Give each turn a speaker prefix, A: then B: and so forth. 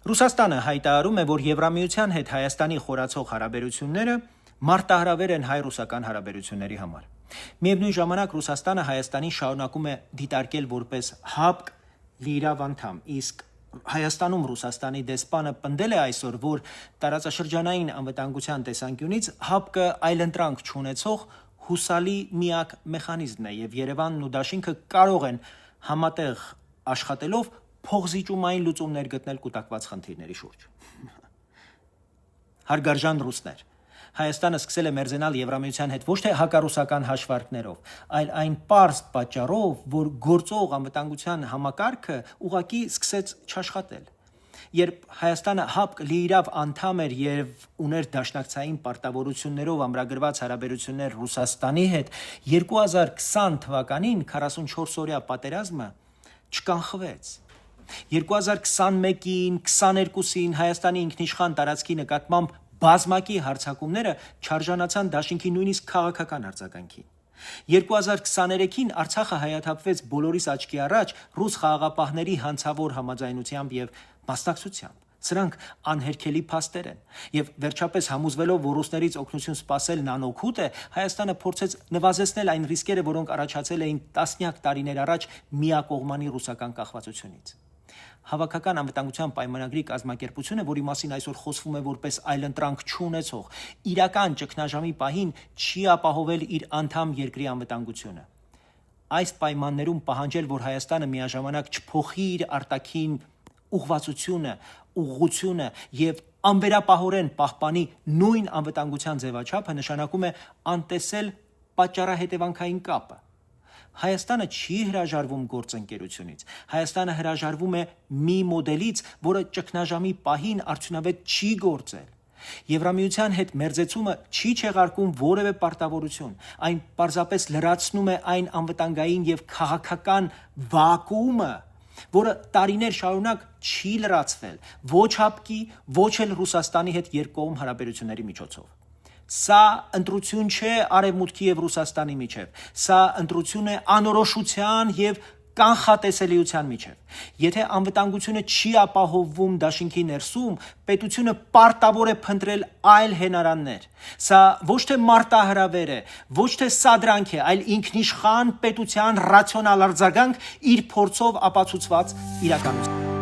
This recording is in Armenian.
A: Ռուսաստանը հայտարարում է, որ Եվրամիության հետ Հայաստանի խորացող հարաբերությունները մարտահրավեր են հայ-ռուսական հարաբերությունների համար։ Միևնույն ժամանակ Ռուսաստանը Հայաստանին շարունակում է դիտարկել որպես ՀԱՊԿ լիիրավ անդամ, իսկ Հայաստանում Ռուսաստանի դեսպանը պնդել է այսօր, որ տարածաշրջանային անվտանգության տեսանկյունից ՀԱՊԿ-ը այլընտրանք չունեցող հուսալի միակ մեխանիզմն է եւ Երևանն ու Դաշինքը կարող են համատեղ աշխատելով փոխզիջումային լուծումներ գտնել կուտակված խնդիրների շուրջ։ Հարգարժան ռուսներ, Հայաստանը սկսել է մերձենալ Եվրամիության հետ ոչ թե հակառուսական հաշվարկներով, այլ այն պարզ պատճառով, որ գործող անվտանգության համակարգը ուղղակի սկսեց չաշխատել։ Երբ Հայաստանը ՀԱՊԿ լիիրավ անդամ էր եւ ուներ դաշնակցային պարտավորություններով ամրագրված հարաբերություններ Ռուսաստանի հետ, 2020 թվականին 44-օրյա պատերազմը չկանխվեց։ 2021-ին, 22-ին Հայաստանի ինքնիշխան տարածքի նկատմամբ բազմակի հարձակումները չարժանացան Դաշինքի նույնիսկ քաղաքական արձագանքին։ 2023-ին Արցախը հայաթափվեց բոլորիս աչքի առաջ ռուս խաղաղապահների հանցավոր համաձայնությամբ եւ մասնակցությամբ։ Սրանք անհերքելի փաստեր են, եւ վերջապես համոզվելով, որ ռուսներից օգնություն սպասելն անօգուտ է, Հայաստանը փորձեց նվազեցնել այն ռիսկերը, որոնք առաջացել էին տասնյակ տարիներ առաջ միակողմանի ռուսական կախվածությունից։ Հավաքական անվտանգության պայմանագրի կազմակերպությունը, որի մասին այսօր խոսվում է որպես այլընտրանք չունեցող, իրական ճգնաժամի պահին չի ապահովել իր անդամ երկրի անվտանգությունը։ Այս պայմաններում պահանջել, որ Հայաստանը միաժամանակ չփոխի իր արտաքին ուղղվածությունը, ուղղությունը եւ անվերապահորեն պահպանի նույն անվտանգության ձևաչափը նշանակում է անտեսել պատճառահետևանքային կապը։ Հայաստանը չի հրաժարվում գործընկերությունից, Հայաստանը հրաժարվում է մի մոդելից, որը ճգնաժամի պահին արդյունավետ չի գործել։ Եվրամիության հետ մերձեցումը չի չեղարկում որևէ պարտավորություն, այն պարզապես լրացնում է այն անվտանգային եւ քաղաքական վակուումը, որը տարիներ շարունակ չի լրացվել ոչ ՀԱՊԿ-ի, ոչ էլ Ռուսաստանի հետ երկկողմ հարաբերությունների միջոցով։ Սա ընտրություն չէ Արևմուտքի եւ Ռուսաստանի միջև, սա ընտրություն է անորոշության եւ կանխատեսելիության միջև։ Եթե անվտանգությունը չի ապահովվում Դաշինքի ներսում, պետությունը պարտավոր է փնտրել այլ հենարաններ։ Սա ոչ թե մարտահրավեր է, ոչ թե սադրանք է, այլ ինքնիշխան պետության ռացիոնալ արձագանք իր փորձով ապացուցված իրականություն։